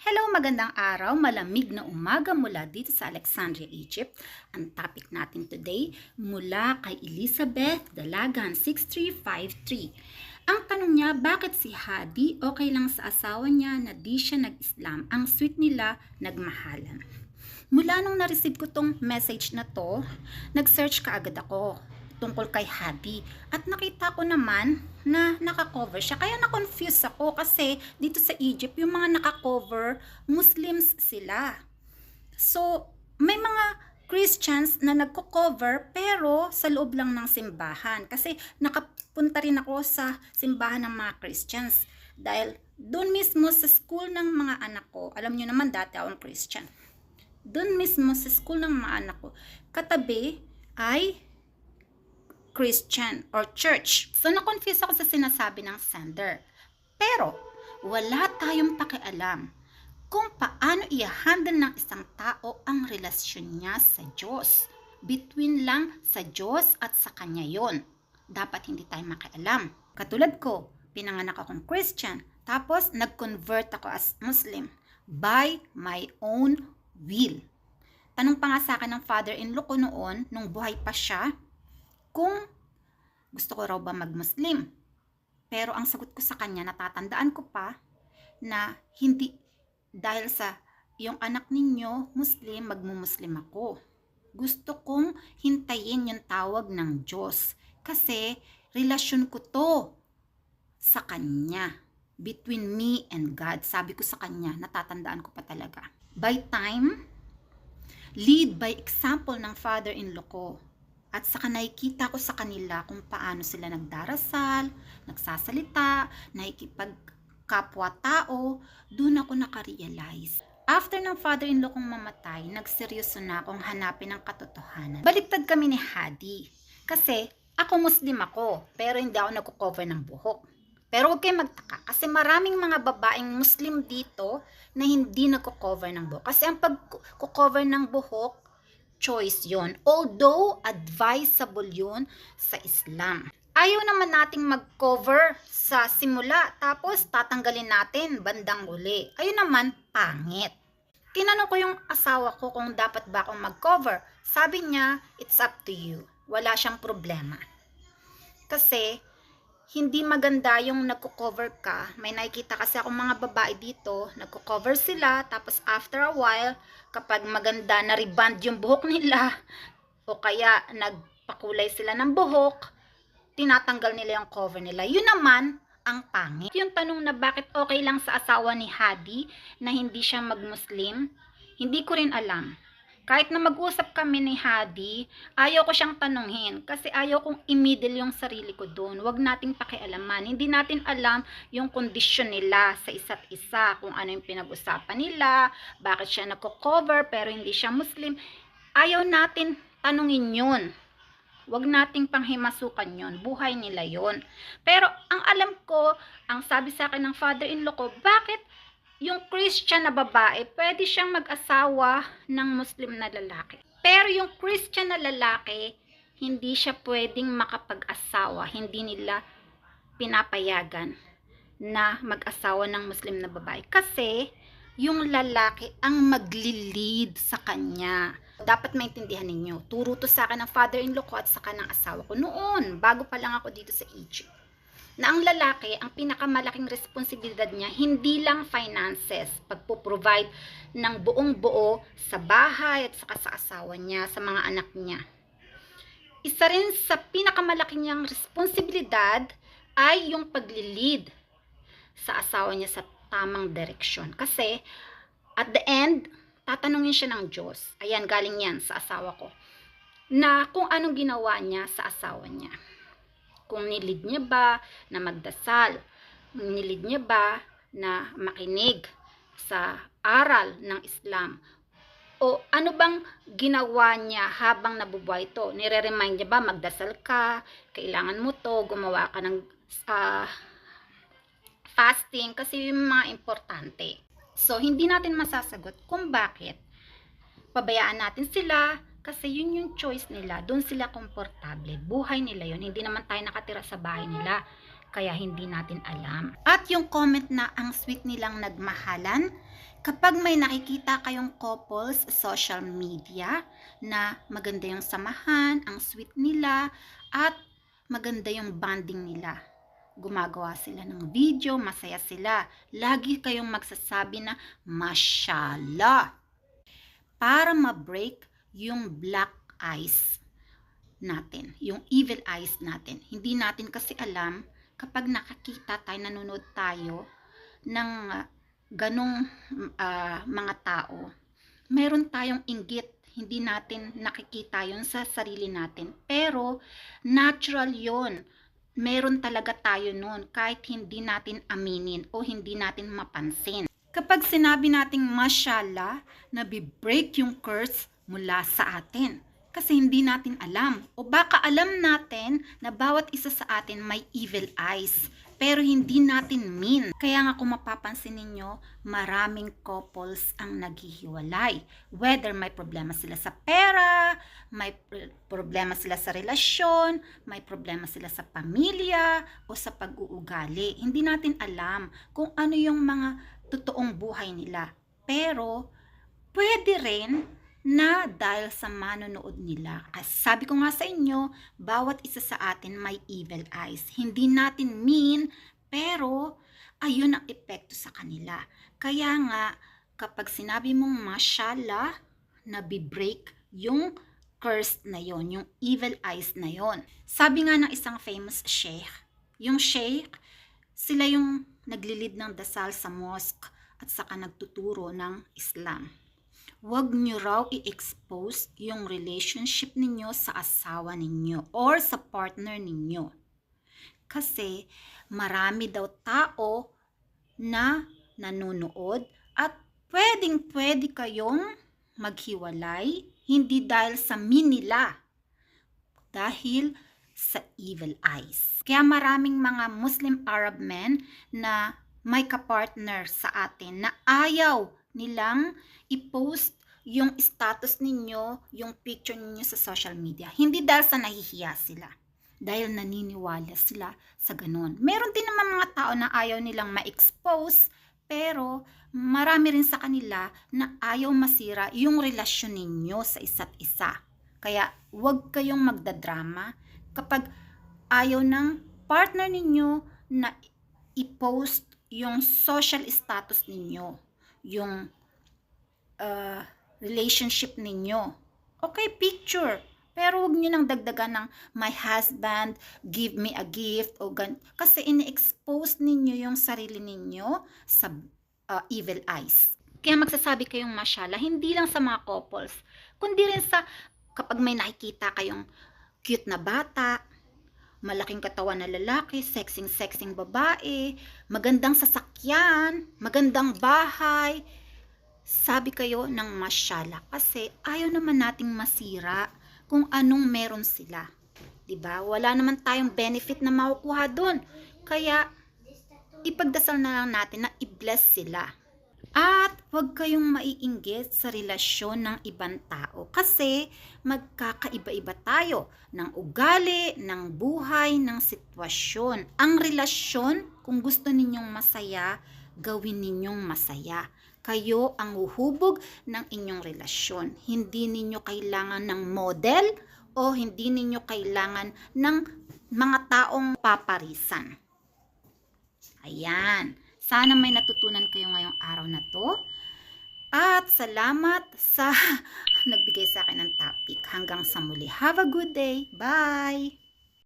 Hello, magandang araw, malamig na umaga mula dito sa Alexandria, Egypt. Ang topic natin today, mula kay Elizabeth Dalagan, 6353. Ang tanong niya, bakit si Hadi okay lang sa asawa niya na di siya nag-Islam? Ang sweet nila, nagmahalan. Mula nung na-receive ko tong message na to, nag-search kaagad ako tungkol kay Hadi. At nakita ko naman na naka-cover siya. Kaya na-confuse ako kasi dito sa Egypt, yung mga naka-cover, Muslims sila. So, may mga Christians na nagko-cover pero sa loob lang ng simbahan. Kasi nakapunta rin ako sa simbahan ng mga Christians. Dahil doon mismo sa school ng mga anak ko, alam nyo naman dati akong Christian. Doon mismo sa school ng mga anak ko, katabi ay Christian or church. So, na-confuse ako sa sinasabi ng sender. Pero, wala tayong pakialam kung paano i-handle ng isang tao ang relasyon niya sa Diyos. Between lang sa Diyos at sa Kanya yon. Dapat hindi tayo makialam. Katulad ko, pinanganak akong Christian, tapos nag-convert ako as Muslim by my own will. Tanong pa nga sa akin ng father-in-law ko noon, nung buhay pa siya, kung gusto ko raw ba mag-Muslim. Pero ang sagot ko sa kanya, natatandaan ko pa, na hindi, dahil sa yung anak ninyo, Muslim, magmumuslim ako. Gusto kong hintayin yung tawag ng Diyos. Kasi, relasyon ko to sa Kanya. Between me and God. Sabi ko sa Kanya, natatandaan ko pa talaga. By time, lead by example ng father-in-law ko. At saka nakikita ko sa kanila kung paano sila nagdarasal, nagsasalita, nakikipagkapwa-tao, doon ako nakarealize. After ng father-in-law kong mamatay, nagseryoso na akong hanapin ang katotohanan. Baliktad kami ni Hadi. Kasi ako Muslim ako, pero hindi ako nagko-cover ng buhok. Pero huwag kayong magtaka kasi maraming mga babaeng Muslim dito na hindi nagko-cover ng buhok. Kasi ang pag-cover ng buhok, choice yon. Although, advisable yun sa Islam. Ayaw naman nating mag-cover sa simula, tapos tatanggalin natin bandang uli. Ayun naman, pangit. Tinanong ko yung asawa ko kung dapat ba akong mag-cover. Sabi niya, it's up to you. Wala siyang problema. Kasi, hindi maganda yung nagko-cover ka. May nakikita kasi akong mga babae dito, nagko-cover sila, tapos after a while, kapag maganda na reband yung buhok nila, o kaya nagpakulay sila ng buhok, tinatanggal nila yung cover nila. Yun naman, ang pangit. Yung tanong na bakit okay lang sa asawa ni Hadi na hindi siya mag-Muslim, hindi ko rin alam. Kahit na mag-usap kami ni Hadi, ayaw ko siyang tanungin kasi ayaw kong i-middle yung sarili ko doon. Huwag nating pakialaman. Hindi natin alam yung kondisyon nila sa isa't isa, kung ano yung pinag-usapan nila, bakit siya nagko-cover pero hindi siya Muslim. Ayaw natin tanungin yun. Huwag nating panghimasukan yun. Buhay nila yun. Pero ang alam ko, ang sabi sa akin ng father-in-law ko, bakit yung Christian na babae, pwede siyang mag-asawa ng Muslim na lalaki. Pero yung Christian na lalaki, hindi siya pwedeng makapag-asawa. Hindi nila pinapayagan na mag-asawa ng Muslim na babae. Kasi, yung lalaki ang magli-lead sa kanya. Dapat maintindihan ninyo. Turo to sa akin ng father-in-law ko at saka ng asawa ko. Noon, bago pa lang ako dito sa Egypt. Na ang lalaki, ang pinakamalaking responsibilidad niya, hindi lang finances, pagpo-provide ng buong buo sa bahay at saka sa asawa niya, sa mga anak niya. Isa rin sa pinakamalaking niyang responsibilidad ay yung pagli-lead sa asawa niya sa tamang direksyon. Kasi, at the end, tatanungin siya ng Diyos. Ayan, galing yan sa asawa ko. Na kung anong ginawa niya sa asawa niya. Kung nilid niya ba na magdasal, nilid niya ba na makinig sa aral ng Islam, o ano bang ginawa niya habang nabubuhay ito. Nire-remind niya ba magdasal ka, kailangan mo to, gumawa ka ng fasting, kasi yung mga importante. So, hindi natin masasagot kung bakit pabayaan natin sila. Kasi yun yung choice nila. Doon sila komportable. Buhay nila yun. Hindi naman tayo nakatira sa bahay nila. Kaya hindi natin alam. At yung comment na ang sweet nilang nagmahalan, Kapag may nakikita kayong couples sa social media na maganda yung samahan, ang sweet nila, at maganda yung bonding nila, gumagawa sila ng video, masaya sila, lagi kayong magsasabi na mashallah para ma-break yung black eyes natin, yung evil eyes natin. Hindi natin kasi alam kapag nakakita tayo, nanonood tayo ng ganong mga tao, meron tayong inggit, hindi natin nakikita yon sa sarili natin, pero natural yon, meron talaga tayo nun kahit hindi natin aminin o hindi natin mapansin. Kapag sinabi nating mashallah, nabi-break yung curse mula sa atin. Kasi hindi natin alam. O baka alam natin na bawat isa sa atin may evil eyes. Pero hindi natin mean. Kaya nga kung mapapansin ninyo, maraming couples ang naghihiwalay. Whether may problema sila sa pera, may problema sila sa relasyon, may problema sila sa pamilya, o sa pag-uugali. Hindi natin alam kung ano yung mga totoong buhay nila. Pero pwede rin na dahil sa manonood nila. As sabi ko nga sa inyo, bawat isa sa atin may evil eyes. Hindi natin mean, pero ayun ang epekto sa kanila. Kaya nga, kapag sinabi mong mashallah, nabi-break yung curse na yon, yung evil eyes na yon. Sabi nga ng isang famous sheikh, yung sheikh, sila yung naglilid ng dasal sa mosque at saka nagtuturo ng Islam. Huwag nyo raw i-expose yung relationship ninyo sa asawa ninyo or sa partner ninyo. Kasi marami daw tao na nanonood at pwedeng-pwede kayong maghiwalay hindi dahil sa nila, dahil sa evil eyes. Kaya maraming mga Muslim Arab men na may kapartner sa atin na ayaw nilang i-post yung status ninyo, yung picture ninyo sa social media. Hindi dahil sa nahihiya sila, dahil naniniwala sila sa ganun. Meron din naman mga tao na ayaw nilang ma-expose, pero marami rin sa kanila na ayaw masira yung relasyon ninyo sa isa't isa. Kaya huwag kayong magdadrama kapag ayaw ng partner ninyo na i-post yung social status ninyo, yung relationship ninyo. Okay, picture. Pero huwag nyo nang dagdagan ng my husband, give me a gift, o kasi ini-expose ninyo yung sarili ninyo sa evil eyes. Kaya magsasabi kayong mashallah, hindi lang sa mga couples, kundi rin sa kapag may nakikita kayong cute na bata, malaking katawan na lalaki, sexing babae, magandang sasakyan, magandang bahay, sabi kayo ng mashallah kasi ayaw naman nating masira kung anong meron sila. 'Di ba? Wala naman tayong benefit na makukuha doon. Kaya ipagdasal na lang natin na i-bless sila. At huwag kayong maiinggit sa relasyon ng ibang tao kasi magkakaiba-iba tayo ng ugali, ng buhay, ng sitwasyon. Ang relasyon, kung gusto ninyong masaya, gawin ninyong masaya. Kayo ang huhubog ng inyong relasyon. Hindi ninyo kailangan ng model o hindi ninyo kailangan ng mga taong paparisan. Ayan. Sana may natutunan kayo ngayong araw na to. At salamat sa nagbigay sa akin ng topic. Hanggang sa muli. Have a good day. Bye!